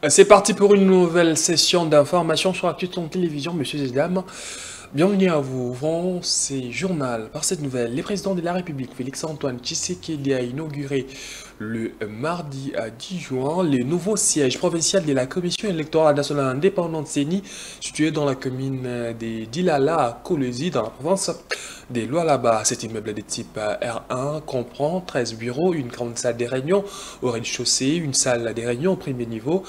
C'est parti pour une nouvelle session d'information sur la petite télévision, messieurs et dames. Bienvenue à vous. Ouvrons ces journaux par cette nouvelle. Le président de la République, Félix-Antoine Tshisekedi, a inauguré le mardi 10 juin le nouveau siège provincial de la Commission électorale nationale indépendante CENI, situé dans la commune de Dilala à Kolwezi, dans la province des Lualaba. Cet immeuble de type R1 comprend 13 bureaux, une grande salle des réunions au rez-de-chaussée, une salle des réunions au premier niveau,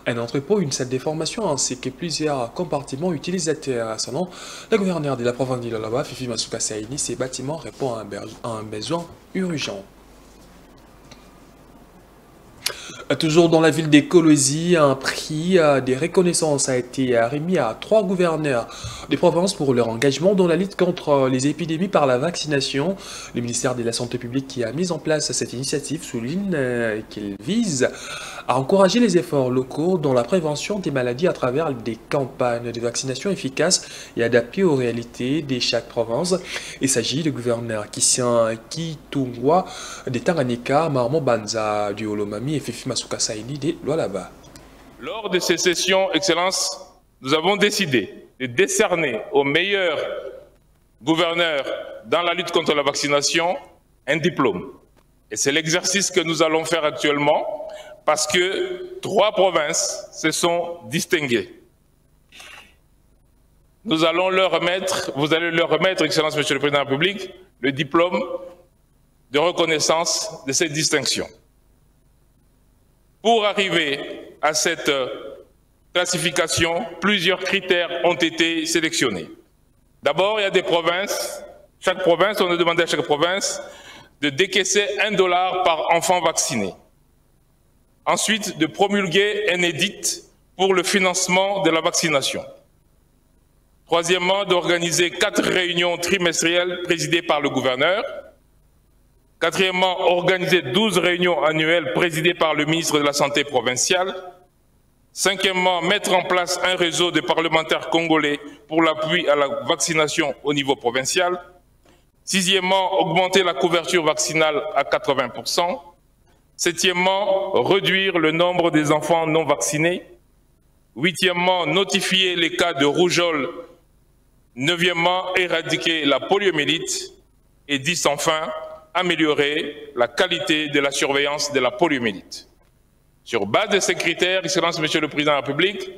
un entrepôt, une salle de formation ainsi que plusieurs compartiments utilisateurs. À son nom, le gouverneur de la province de Lualaba, Fifi Masuka Saini, ces bâtiments répondent à un besoin urgent. Toujours dans la ville de Kolwezi, un prix de reconnaissance a été remis à 3 gouverneurs des provinces pour leur engagement dans la lutte contre les épidémies par la vaccination. Le ministère de la Santé publique qui a mis en place cette initiative souligne qu'il vise à encourager les efforts locaux dans la prévention des maladies à travers des campagnes de vaccination efficaces et adaptées aux réalités de chaque province. Il s'agit du gouverneur Kitungwa de Tanganyika, Marmo Banza du Olomami et Fifi Masuka Saini de Lualaba. Lors de ces sessions, Excellence, nous avons décidé de décerner aux meilleurs gouverneurs dans la lutte contre la vaccination un diplôme. Et c'est l'exercice que nous allons faire actuellement parce que 3 provinces se sont distinguées. Nous allons leur remettre, vous allez leur remettre, Excellence, Monsieur le Président de la République, le diplôme de reconnaissance de cette distinction. Pour arriver à cette classification, plusieurs critères ont été sélectionnés. D'abord, il y a des provinces, chaque province, on a demandé à chaque province de décaisser $1 par enfant vacciné. Ensuite, de promulguer un édit pour le financement de la vaccination. Troisièmement, d'organiser 4 réunions trimestrielles présidées par le gouverneur. Quatrièmement, organiser 12 réunions annuelles présidées par le ministre de la Santé provinciale. Cinquièmement, mettre en place un réseau de parlementaires congolais pour l'appui à la vaccination au niveau provincial. Sixièmement, augmenter la couverture vaccinale à 80%. Septièmement, réduire le nombre des enfants non vaccinés. Huitièmement, notifier les cas de rougeole. Neuvièmement, éradiquer la poliomyélite. Et 10, enfin, améliorer la qualité de la surveillance de la poliomyélite. Sur base de ces critères, Excellence, Monsieur le Président de la République,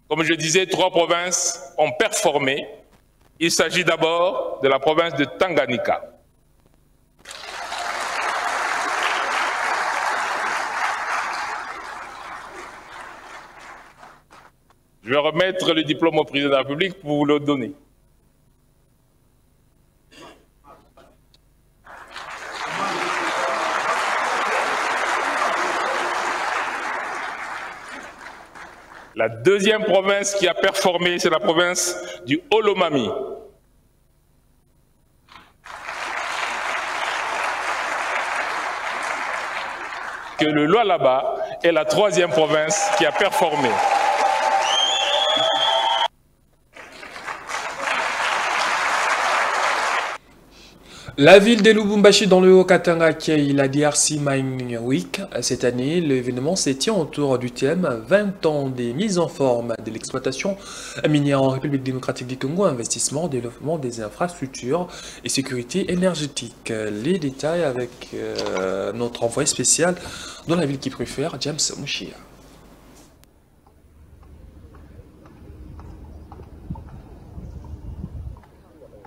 comme je disais, 3 provinces ont performé. Il s'agit d'abord de la province de Tanganyika. Je vais remettre le diplôme au Président de la République pour vous le donner. La deuxième province qui a performé, c'est la province du Olomami. Que le Lualaba est la 3e province qui a performé. La ville de Lubumbashi dans le Haut-Katanga accueille la DRC Mining Week. Cette année, l'événement se tient autour du thème 20 ans des mises en forme de l'exploitation minière en République démocratique du Congo, investissement, développement des infrastructures et sécurité énergétique. Les détails avec notre envoyé spécial dans la ville qui préfère, James Mouchia.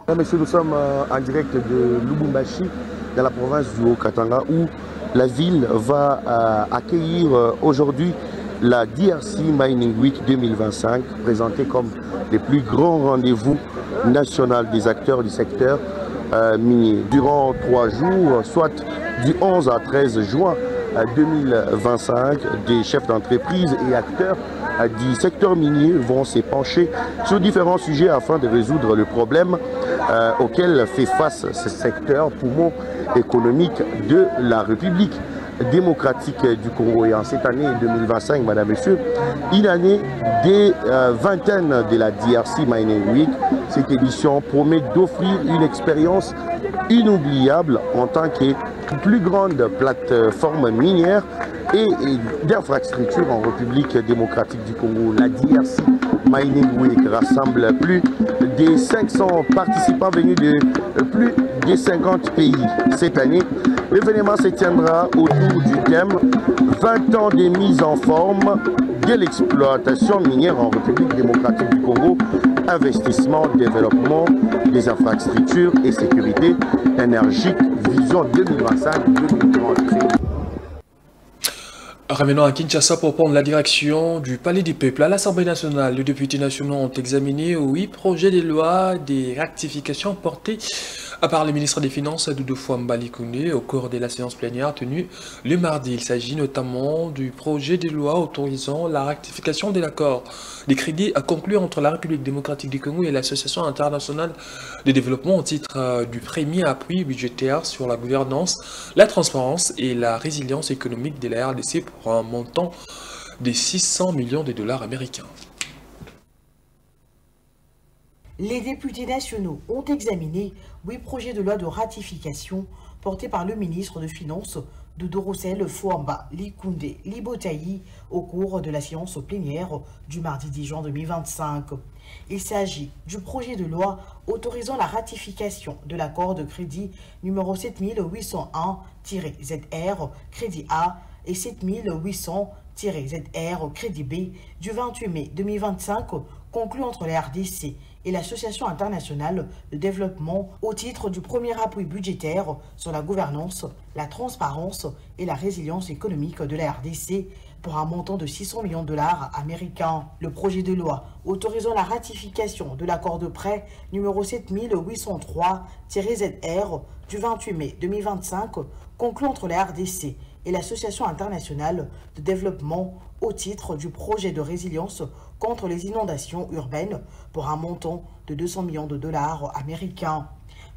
Monsieur, nous sommes en direct de Lubumbashi, dans la province du Haut-Katanga, où la ville va accueillir aujourd'hui la DRC Mining Week 2025, présentée comme les plus grands rendez-vous nationaux des acteurs du secteur minier. Durant 3 jours, soit du 11 à 13 juin 2025, des chefs d'entreprise et acteurs du secteur minier vont se pencher sur différents sujets afin de résoudre le problème auquel fait face ce secteur, poumon économique de la République démocratique du Congo. Et en cette année 2025, Madame, Monsieur, une année des vingtaines de la DRC Mining Week, cette édition promet d'offrir une expérience inoubliable en tant que plus grande plateforme minière et d'infrastructures en République démocratique du Congo. La DRC Mining Week rassemble plus de 500 participants venus de plus de 50 pays. Cette année, l'événement se tiendra autour du thème 20 ans de mise en forme de l'exploitation minière en République démocratique du Congo, investissement, développement des infrastructures et sécurité énergique, vision 2025-2030. Revenons à Kinshasa pour prendre la direction du Palais du Peuple. À l'Assemblée nationale, les députés nationaux ont examiné 8 projets de loi des rectifications portés par le ministre des Finances, Doudou Fouamba-Li Koundé, au cours de la séance plénière tenue le mardi. Il s'agit notamment du projet de loi autorisant la rectification de l'accord des crédits à conclure entre la République démocratique du Congo et l'Association internationale de développement au titre du premier appui budgétaire sur la gouvernance, la transparence et la résilience économique de la RDC pour un montant de 600 millions de dollars américains. Les députés nationaux ont examiné 8 projets de loi de ratification portés par le ministre des Finances Doudou Fouamba-Li Koundé Libotaï au cours de la séance plénière du mardi 10 juin 2025. Il s'agit du projet de loi autorisant la ratification de l'accord de crédit numéro 7801-ZR crédit A et 7800-ZR crédit B du 28 mai 2025 conclu entre la RDC et l'Association internationale de développement au titre du premier appui budgétaire sur la gouvernance, la transparence et la résilience économique de la RDC pour un montant de 600 millions de dollars américains. Le projet de loi autorisant la ratification de l'accord de prêt numéro 7803-ZR du 28 mai 2025 conclu entre la RDC et l'Association internationale de développement au titre du projet de résilience contre les inondations urbaines pour un montant de 200 millions de dollars américains.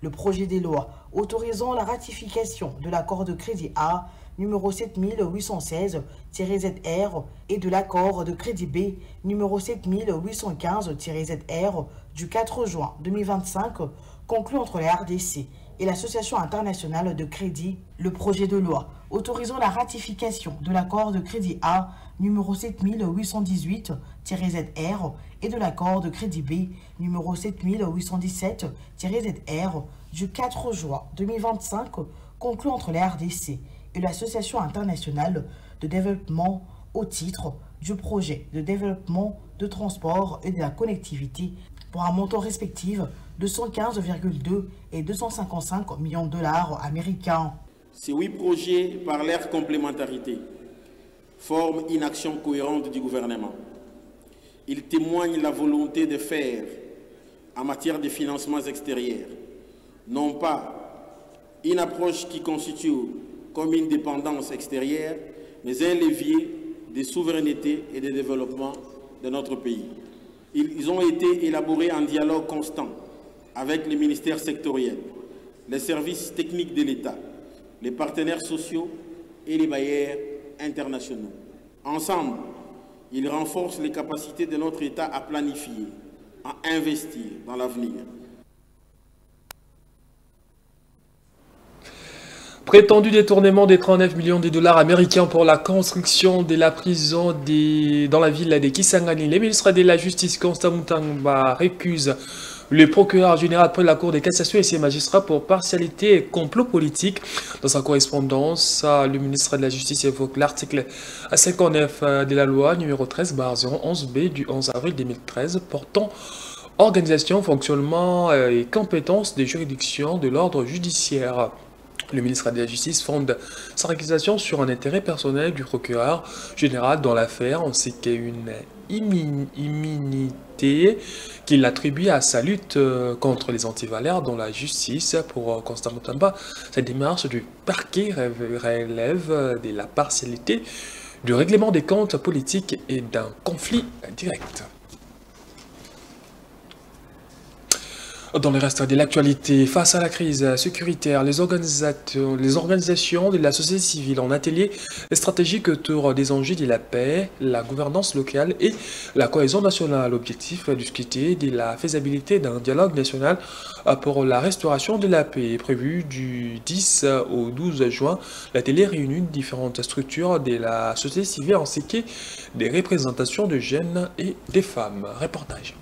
Le projet de loi autorisant la ratification de l'accord de crédit A numéro 7816-ZR et de l'accord de crédit B numéro 7815-ZR du 4 juin 2025 conclu entre la RDC et l'Association internationale de crédit. Le projet de loi autorisant la ratification de l'accord de crédit A numéro 7818-ZR et de l'accord de crédit B numéro 7817-ZR du 4 juin 2025 conclu entre la RDC et l'Association internationale de développement au titre du projet de développement de transport et de la connectivité pour un montant respectif de 115,2 et 255 millions de dollars américains. Ces 8 projets, par leur complémentarité, forment une action cohérente du gouvernement. Ils témoignent la volonté de faire, en matière de financements extérieurs, non pas une approche qui constitue comme une dépendance extérieure, mais un levier de souveraineté et de développement de notre pays. Ils ont été élaborés en dialogue constant avec les ministères sectoriels, les services techniques de l'État, les partenaires sociaux et les bailleurs internationaux. Ensemble, ils renforcent les capacités de notre État à planifier, à investir dans l'avenir. Prétendu détournement des 39 millions de dollars américains pour la construction de la prison dans la ville de Kisangani. Les ministres de la Justice, Constant Mutamba, récusent le procureur général près de la Cour de cassation et ses magistrats pour partialité et complot politique. Dans sa correspondance, le ministre de la Justice évoque l'article 59 de la loi numéro 13/011B du 11 avril 2013 portant organisation, fonctionnement et compétences des juridictions de l'ordre judiciaire. Le ministre de la Justice fonde sa réquisition sur un intérêt personnel du procureur général dans l'affaire, ainsi qu'une immunité qu'il attribue à sa lutte contre les antivalaires dans la justice. Pour Constant Mutamba, cette démarche du parquet relève de la partialité, du règlement des comptes politiques et d'un conflit direct. Dans le reste de l'actualité, face à la crise sécuritaire, les organisations de la société civile en atelier stratégique autour des enjeux de la paix, la gouvernance locale et la cohésion nationale. L'objectif discuter de la faisabilité d'un dialogue national pour la restauration de la paix est prévu du 10 au 12 juin. L'atelier réunit différentes structures de la société civile ainsi que des représentations de jeunes et des femmes. Reportage.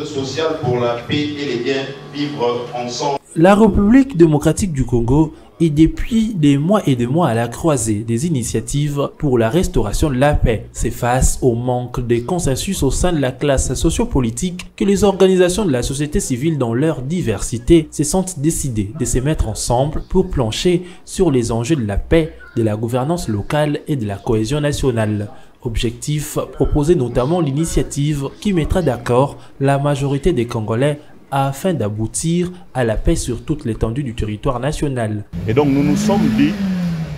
Social pour la paix et les bien vivre ensemble. La République démocratique du Congo est depuis des mois et des mois à la croisée des initiatives pour la restauration de la paix. C'est face au manque de consensus au sein de la classe sociopolitique que les organisations de la société civile dans leur diversité se sont décidées de se mettre ensemble pour plancher sur les enjeux de la paix, de la gouvernance locale et de la cohésion nationale. Objectif, proposer notamment l'initiative qui mettra d'accord la majorité des Congolais afin d'aboutir à la paix sur toute l'étendue du territoire national. Et donc nous nous sommes dit,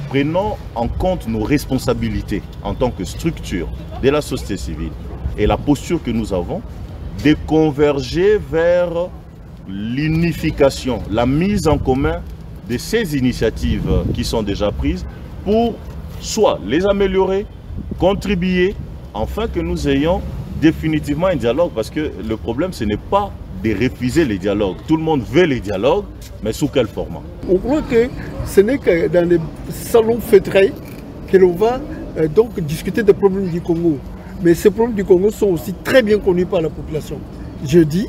prenons en compte nos responsabilités en tant que structure de la société civile et la posture que nous avons de converger vers l'unification, la mise en commun de ces initiatives qui sont déjà prises pour soit les améliorer, contribuer, afin que nous ayons définitivement un dialogue, parce que le problème ce n'est pas de refuser les dialogues. Tout le monde veut les dialogues, mais sous quel format? On croit que ce n'est que dans les salons feutrés que l'on va donc discuter des problèmes du Congo. Mais ces problèmes du Congo sont aussi très bien connus par la population. Je dis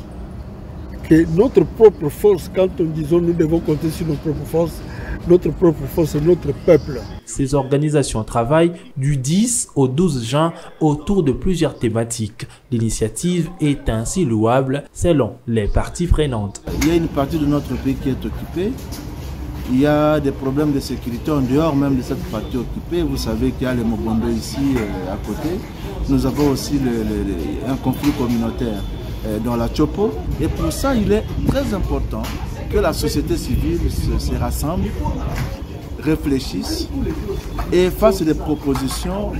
que notre propre force, quand on dit nous devons compter sur nos propres forces, notre propre force est notre peuple. Ces organisations travaillent du 10 au 12 juin autour de plusieurs thématiques. L'initiative est ainsi louable selon les parties prenantes. Il y a une partie de notre pays qui est occupée. Il y a des problèmes de sécurité en dehors même de cette partie occupée. Vous savez qu'il y a les Mobondo ici à côté. Nous avons aussi un conflit communautaire dans la Chopo. Et pour ça, il est très important que la société civile se rassemble, réfléchisse et fasse des propositions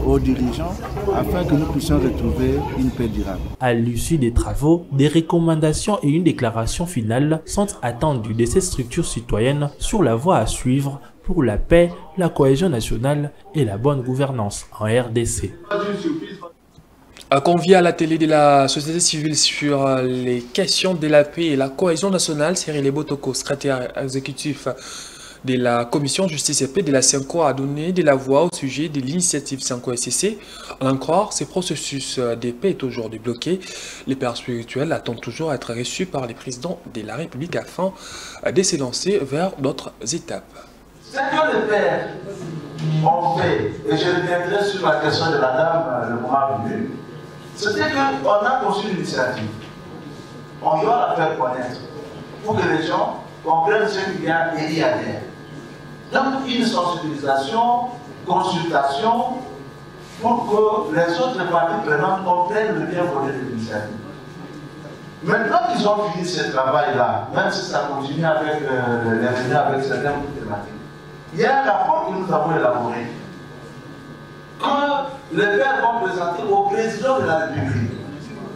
aux dirigeants afin que nous puissions retrouver une paix durable. À l'issue des travaux, des recommandations et une déclaration finale sont attendues de ces structures citoyennes sur la voie à suivre pour la paix, la cohésion nationale et la bonne gouvernance en RDC. Convié à la télé de la société civile sur les questions de la paix et la cohésion nationale, Cyril Botoko, secrétaire exécutif de la commission justice et paix de la CENCO, a donné de la voix au sujet de l'initiative CENCO-SCC. En en croire, ce processus de paix est aujourd'hui bloqué. Les pères spirituels attendent toujours à être reçus par les présidents de la République afin de se lancer vers d'autres étapes. Ce que les pères ont fait, et je reviendrai sur la question de la dame le moment venu, c'était qu'on a conçu l'initiative. On doit la faire connaître pour que les gens comprennent ce qu'il y a et y adhèrent. Donc, une sensibilisation, consultation, pour que les autres parties prenantes comprennent le bien fondé de l'initiative. Maintenant qu'ils ont fini ce travail-là, même si ça continue avec les réunions avec certaines thématiques, il y a un rapport que nous avons élaboré, que les pères vont présenter au président de la République.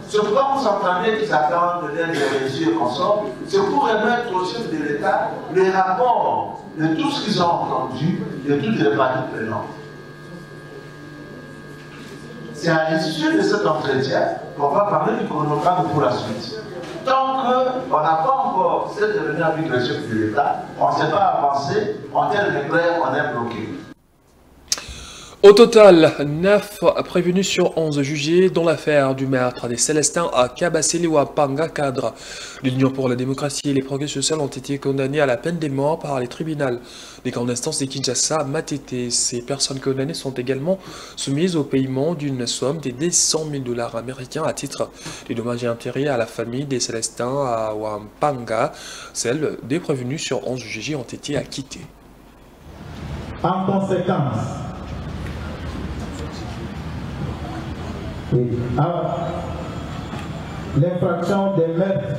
C'est pourquoi vous entendez qu'ils attendent peut-être des réussites ensemble, c'est pour remettre au chef de l'État les rapports de tout ce qu'ils ont entendu, de toutes les parties prenantes. C'est à l'issue de cet entretien qu'on va parler du chronogramme pour la suite. Tant qu'on n'a pas encore cette réunion avec le chef de l'État, on ne sait pas avancer, en termes de clair, on est bloqué. Au total, 9 prévenus sur 11 jugés dans l'affaire du meurtre des Célestins à Kabasele-Wapanga, cadre de l'Union pour la démocratie et les progrès sociaux, ont été condamnés à la peine de mort par les tribunaux des grandes instances de Kinshasa, Matete. Ces personnes condamnées sont également soumises au paiement d'une somme de 200 000 $ américains à titre de dommages et intérêts à la famille des Célestins à Wapanga. Celles des prévenus sur 11 jugés ont été acquittées. En conséquence, l'infraction des meurtres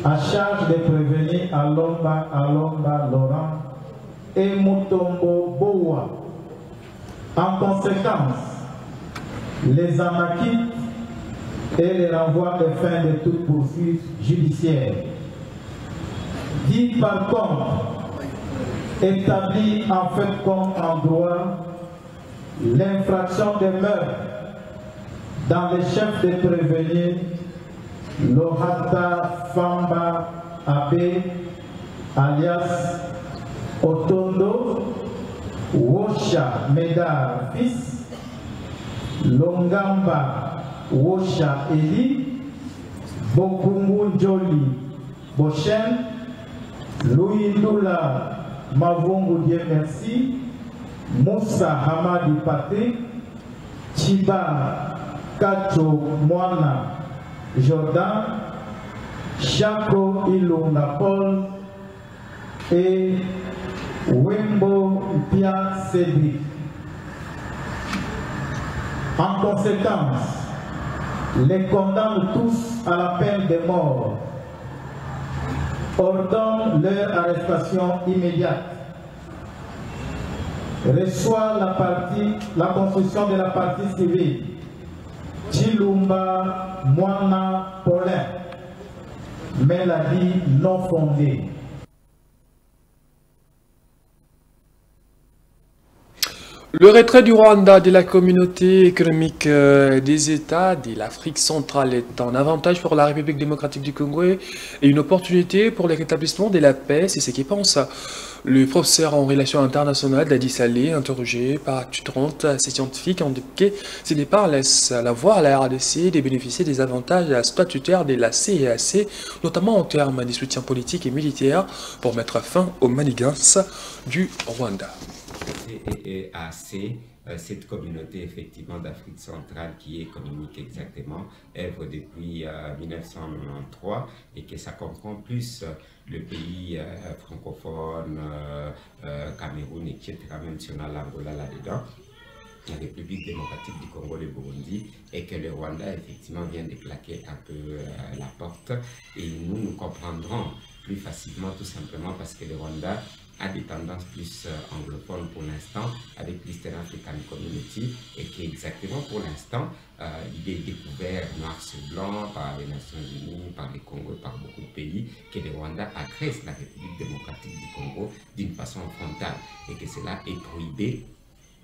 à charge de prévenir Alomba Laurent et Mutombo Boa. En conséquence, les Amakites et le renvoi des fins de toute poursuite judiciaire. Dit par contre, établit en fait comme en droit l'infraction des meurtres dans les chefs de prévenus Lohata Famba Abe alias Otondo Wosha Medar fils, Longamba Wosha Eli, Bokungu Joli Bochen, Louindula Mavungu Dieu merci, Moussa Hamadi Patrick, Chiba Kacho Moana Jordan, Chako Ilunga Paul et Wembo Pia Cédric. En conséquence, les condamne tous à la peine de mort, ordonne leur arrestation immédiate, reçoit la construction de la partie civile Chilumba Moana Paulin, mais la vie non fondée. Le retrait du Rwanda de la communauté économique des États de l'Afrique centrale est un avantage pour la République démocratique du Congo et une opportunité pour le rétablissement de la paix, c'est ce qu'il pense. Le professeur en relations internationales Dadi Salé, interrogé par Actu 30, ces scientifiques ont indiqué que ces départs laissent la voie à la RDC de bénéficier des avantages statutaires de la CEAC, notamment en termes de soutien politique et militaire pour mettre fin aux manigances du Rwanda. CEAC, cette communauté effectivement d'Afrique centrale qui est économique exactement, œuvre depuis 1993 et que ça comprend plus le pays francophone, Cameroun, etc., même si on a l'Angola là-dedans, la République démocratique du Congo, le Burundi, et que le Rwanda effectivement vient de claquer un peu la porte. Et nous comprendrons plus facilement tout simplement parce que le Rwanda a des tendances plus anglophones pour l'instant, avec l'Eastern African Community, et qui exactement pour l'instant, il est découvert noir sur blanc par les Nations Unies, par les Congo, par beaucoup de pays, que le Rwanda agresse la République démocratique du Congo d'une façon frontale, et que cela est prohibé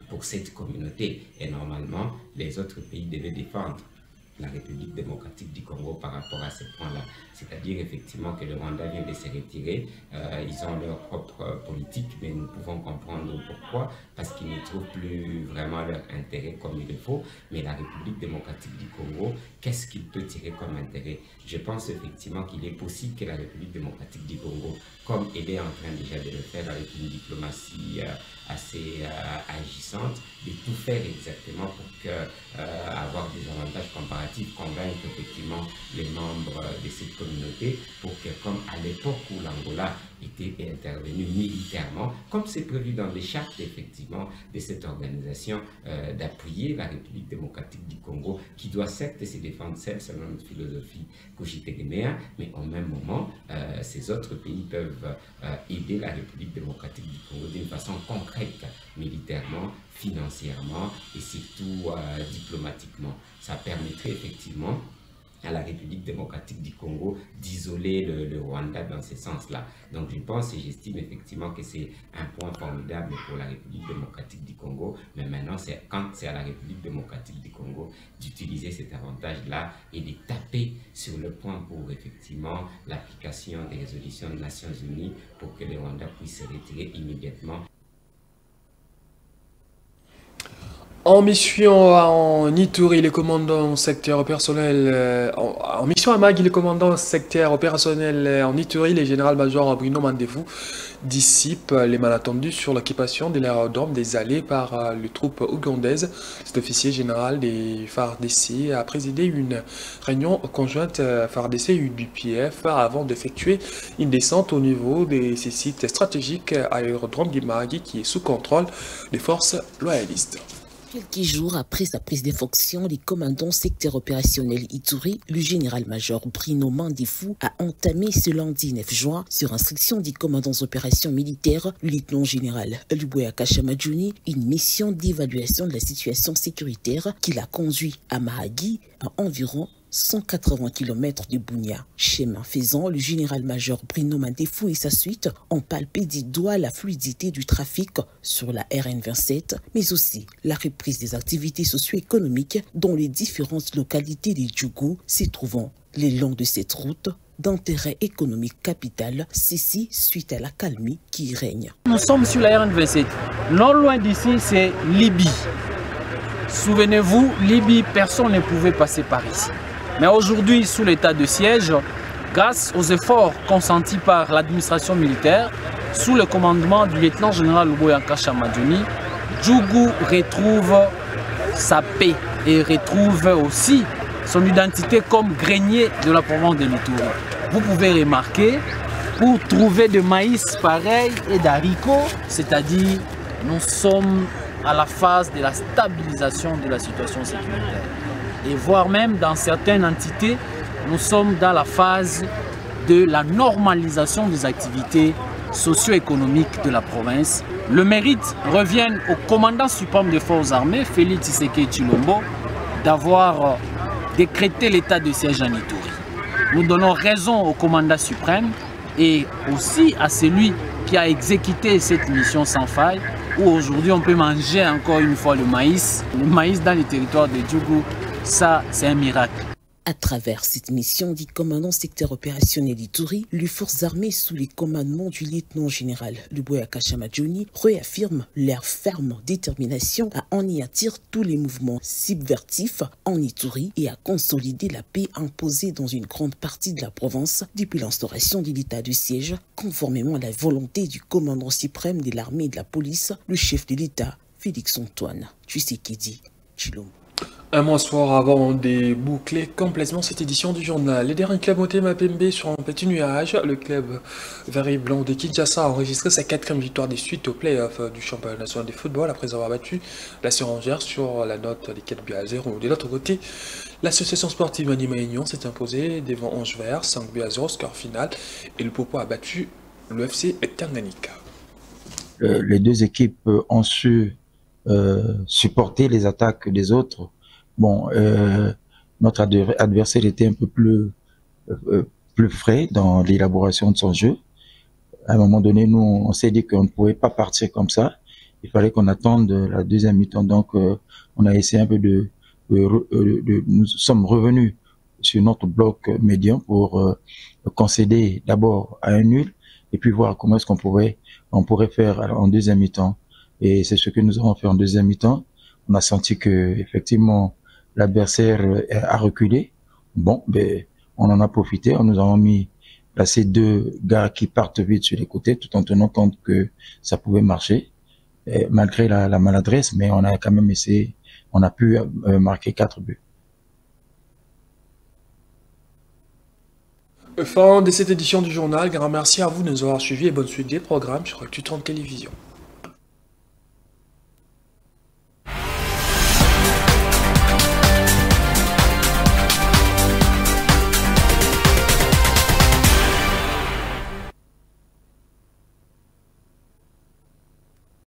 pour cette communauté. Et normalement, les autres pays devaient défendre la République démocratique du Congo par rapport à ce point-là. C'est-à-dire effectivement que le Rwanda vient de se retirer, ils ont leur propre politique, mais nous pouvons comprendre pourquoi, parce qu'ils ne trouvent plus vraiment leur intérêt comme il le faut. Mais la République démocratique du Congo, qu'est-ce qu'il peut tirer comme intérêt? Je pense effectivement qu'il est possible que la République démocratique du Congo, comme elle est en train déjà de le faire avec une diplomatie assez agissante, de tout faire exactement pour avoir des avantages comparatifs, convaincre effectivement les membres de cette communauté pour que, comme à l'époque où l'Angola était intervenu militairement, comme c'est prévu dans les chartes effectivement de cette organisation, d'appuyer la République démocratique du Congo, qui doit certes se défendre seule selon notre philosophie cogité-guinéenne, mais au même moment, ces autres pays peuvent aider la République démocratique du Congo d'une façon concrète, militairement, financièrement et surtout diplomatiquement. Ça permettrait effectivement à la République démocratique du Congo d'isoler le Rwanda dans ce sens-là. Donc je pense et j'estime effectivement que c'est un point formidable pour la République démocratique du Congo, mais maintenant quand c'est à la République démocratique du Congo d'utiliser cet avantage-là et de taper sur le point pour effectivement l'application des résolutions des Nations Unies pour que le Rwanda puisse se retirer immédiatement. En mission en Ituri, les commandants secteur opérationnel, en mission à Magui, les commandants secteur opérationnel en Ituri, les général-major Bruno Mandevou dissipent les malentendus sur l'occupation de l'aérodrome des Allées par les troupes ougandaises. Cet officier général des FARDC a présidé une réunion conjointe FARDC et UDPF avant d'effectuer une descente au niveau de ces sites stratégiques à l'aérodrome de Magui qui est sous contrôle des forces loyalistes. Quelques jours après sa prise de fonction, les commandants secteur opérationnel Ituri, le général-major Bruno Mandevou a entamé ce lundi 9 juin, sur instruction des commandants opérations militaires, le lieutenant-général Luboya Kashamadjouni, une mission d'évaluation de la situation sécuritaire qui l'a conduit à Mahagi, à environ 180 km de Bunia. Chemin faisant, le général-major Bruno Mandefou et sa suite ont palpé du doigt la fluidité du trafic sur la RN27, mais aussi la reprise des activités socio-économiques dans les différentes localités de Djougou se trouvant le long de cette route d'intérêt économique capital, ceci suite à la calmie qui y règne. Nous sommes sur la RN27. Non loin d'ici, c'est Libye. Souvenez-vous, Libye, personne ne pouvait passer par ici. Mais aujourd'hui, sous l'état de siège, grâce aux efforts consentis par l'administration militaire, sous le commandement du lieutenant-général Luboya Kashamadjouni, Djougou retrouve sa paix et retrouve aussi son identité comme grenier de la province de l'Ituri. Vous pouvez remarquer, pour trouver de maïs pareil et d'haricots, c'est-à-dire nous sommes à la phase de la stabilisation de la situation sécuritaire. Et voire même dans certaines entités, nous sommes dans la phase de la normalisation des activités socio-économiques de la province. Le mérite revient au commandant suprême des forces armées, Félix Tshisekedi Tshilombo, d'avoir décrété l'état de siège en Ituri. Nous donnons raison au commandant suprême et aussi à celui qui a exécuté cette mission sans faille, où aujourd'hui on peut manger encore une fois le maïs. Le maïs dans les territoires de Djougou, ça c'est un miracle. À travers cette mission du commandant secteur opérationnel Ituri, les forces armées sous les commandements du lieutenant-général Luboya Kashamadjouni réaffirment leur ferme détermination à anéantir tous les mouvements subversifs en Ituri et à consolider la paix imposée dans une grande partie de la province depuis l'instauration de l'état de siège, conformément à la volonté du commandant suprême de l'armée et de la police, le chef de l'État, Félix Antoine Tshisekedi Tshilombo. Un mois soir avant de boucler complètement cette édition du journal, les derniers clubs Motema Pembe sur un petit nuage. Le club vert et blanc de Kinshasa a enregistré sa 4e victoire des suites au play-off du championnat national de football après avoir battu la Sérangère sur la note des 4-0. De l'autre côté, l'association sportive Manima Union s'est imposée devant Ange Vert, 5-0 score final, et le Popo a battu le FC Tanganyika. Les deux équipes ont su supporter les attaques des autres. Bon, notre adversaire était un peu plus frais dans l'élaboration de son jeu. À un moment donné, nous, on s'est dit qu'on ne pouvait pas partir comme ça. Il fallait qu'on attende la deuxième mi-temps. Donc, on a essayé un peu nous sommes revenus sur notre bloc médian pour concéder d'abord à un nul et puis voir comment est-ce qu'on pourrait faire en deuxième mi-temps. Et c'est ce que nous avons fait en deuxième mi-temps. On a senti que effectivement l'adversaire a reculé. Bon, ben on en a profité. Nous avons placé 2 gars qui partent vite sur les côtés, tout en tenant compte que ça pouvait marcher, et malgré la maladresse. Mais on a quand même essayé. On a pu marquer 4 buts. Fin de cette édition du journal. Grand merci à vous de nous avoir suivis et bonne suite des programmes sur Actu 30 Télévision.